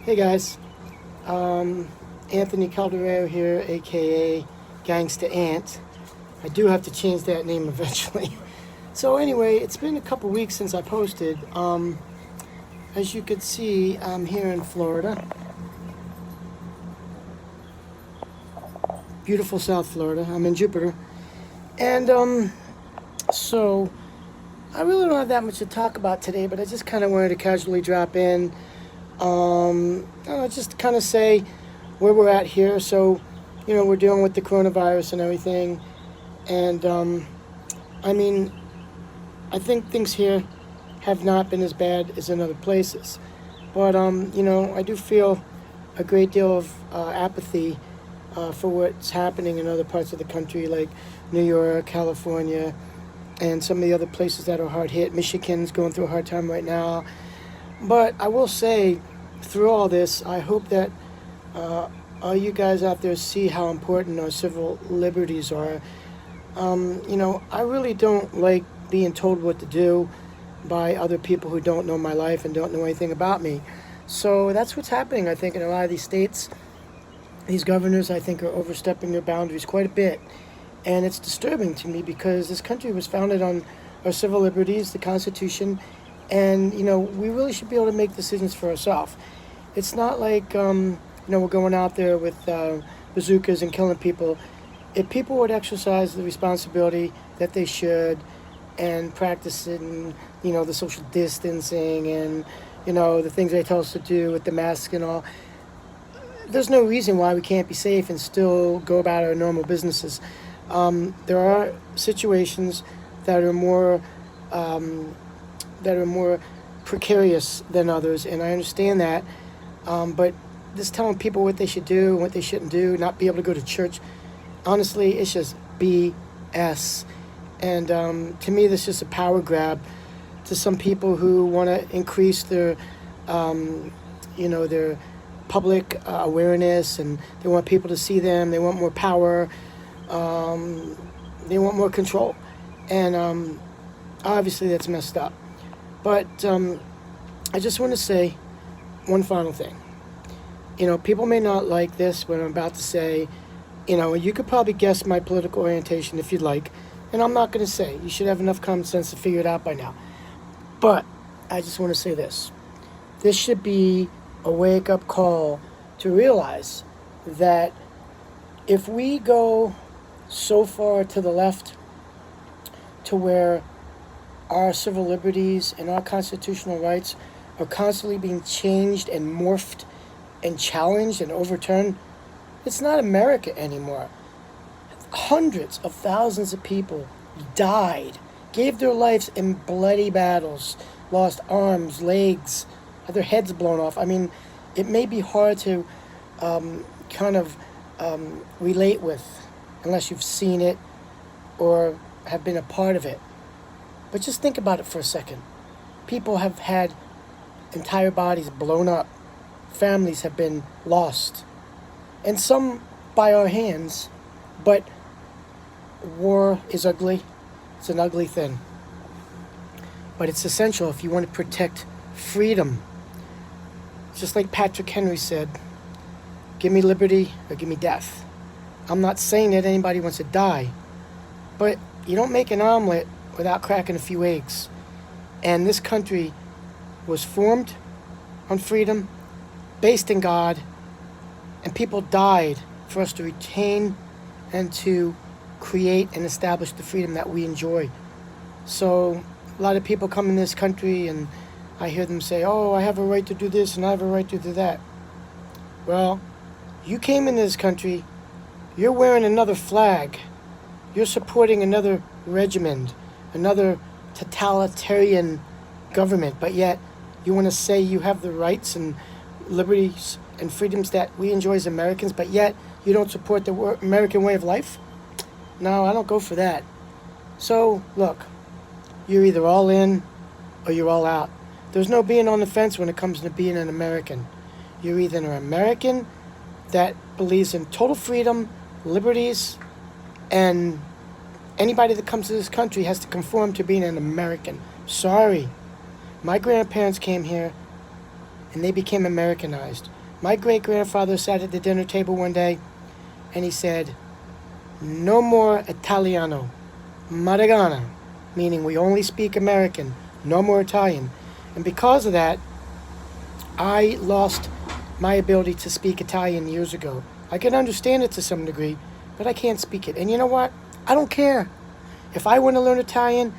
Hey guys, Anthony Calderero here, aka Gangsta Ant. I do have to change that name eventually. So anyway, it's been a couple weeks since I posted. As you can see, I'm here in Florida, beautiful South Florida. I'm in Jupiter, and so I really don't have that much to talk about today, but I just kind of wanted to casually drop in, just kind of say where we're at here. So, we're dealing with the coronavirus and everything, and I mean, I think things here have not been as bad as in other places, but I do feel a great deal of apathy for what's happening in other parts of the country, like New York, California, and some of the other places that are hard hit. Michigan's going through a hard time right now. But I will say, through all this, I hope that all you guys out there see how important our civil liberties are. I really don't like being told what to do by other people who don't know my life and don't know anything about me. So that's what's happening, I think, in a lot of these states. These governors, I think, are overstepping their boundaries quite a bit. And it's disturbing to me because this country was founded on our civil liberties, the Constitution, and, we really should be able to make decisions for ourselves. It's not like, we're going out there with bazookas and killing people. If people would exercise the responsibility that they should and practice in, the social distancing and, the things they tell us to do with the masks and all, there's no reason why we can't be safe and still go about our normal businesses. There are situations that are more precarious than others, and I understand that. But just telling people what they should do and what they shouldn't do, not be able to go to church, honestly, it's just BS. And to me, this is just a power grab to some people who want to increase their, their public awareness, and they want people to see them. They want more power. They want more control, and obviously that's messed up. But I just want to say one final thing. People may not like this, what I'm about to say. You could probably guess my political orientation if you'd like, and I'm not going to say. You should have enough common sense to figure it out by now. But I just want to say this. This should be a wake-up call to realize that if we go so far to the left to where our civil liberties and our constitutional rights are constantly being changed and morphed and challenged and overturned, it's not America anymore. Hundreds of thousands of people died, gave their lives in bloody battles, lost arms, legs, had their heads blown off. I mean, it may be hard to relate with unless you've seen it or have been a part of it. But just think about it for a second. People have had entire bodies blown up. Families have been lost. And some by our hands. But war is ugly. It's an ugly thing. But it's essential if you want to protect freedom. Just like Patrick Henry said, give me liberty or give me death. I'm not saying that anybody wants to die, but you don't make an omelet without cracking a few eggs. And this country was formed on freedom, based in God, and people died for us to retain and to create and establish the freedom that we enjoy. So a lot of people come in this country and I hear them say, oh, I have a right to do this and I have a right to do that. Well, you came into this country, you're wearing another flag, you're supporting another regiment, another totalitarian government, but yet you want to say you have the rights and liberties and freedoms that we enjoy as Americans, but yet you don't support the American way of life? No, I don't go for that. So, look, you're either all in or you're all out. There's no being on the fence when it comes to being an American. You're either an American that believes in total freedom, liberties, and anybody that comes to this country has to conform to being an American. Sorry. My grandparents came here and they became Americanized. My great-grandfather sat at the dinner table one day, and he said, "No more Italiano, Marigana," meaning we only speak American, no more Italian. And because of that, I lost my ability to speak Italian years ago. I can understand it to some degree, but I can't speak it. And you know what? I don't care. If I want to learn Italian,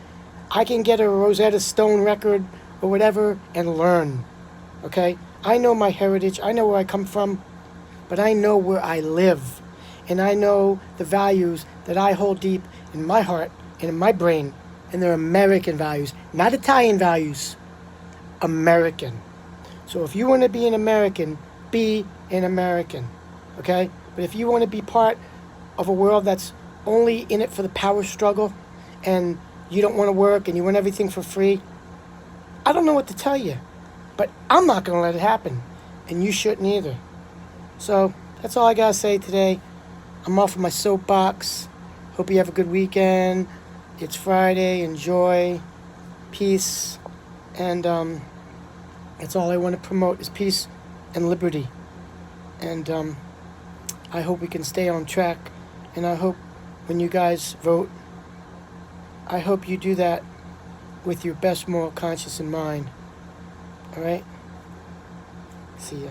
I can get a Rosetta Stone record or whatever and learn. Okay? I know my heritage. I know where I come from, but I know where I live. And I know the values that I hold deep in my heart and in my brain. And they're American values, not Italian values. American. So if you want to be an American, be an American. Okay? But if you want to be part of a world that's only in it for the power struggle and you don't want to work and you want everything for free, I don't know what to tell you. But I'm not going to let it happen. And you shouldn't either. So that's all I got to say today. I'm off of my soapbox. Hope you have a good weekend. It's Friday. Enjoy. Peace. And that's all I want to promote is peace and liberty. And I hope we can stay on track. And I hope when you guys vote, I hope you do that with your best moral conscience in mind. All right? See ya.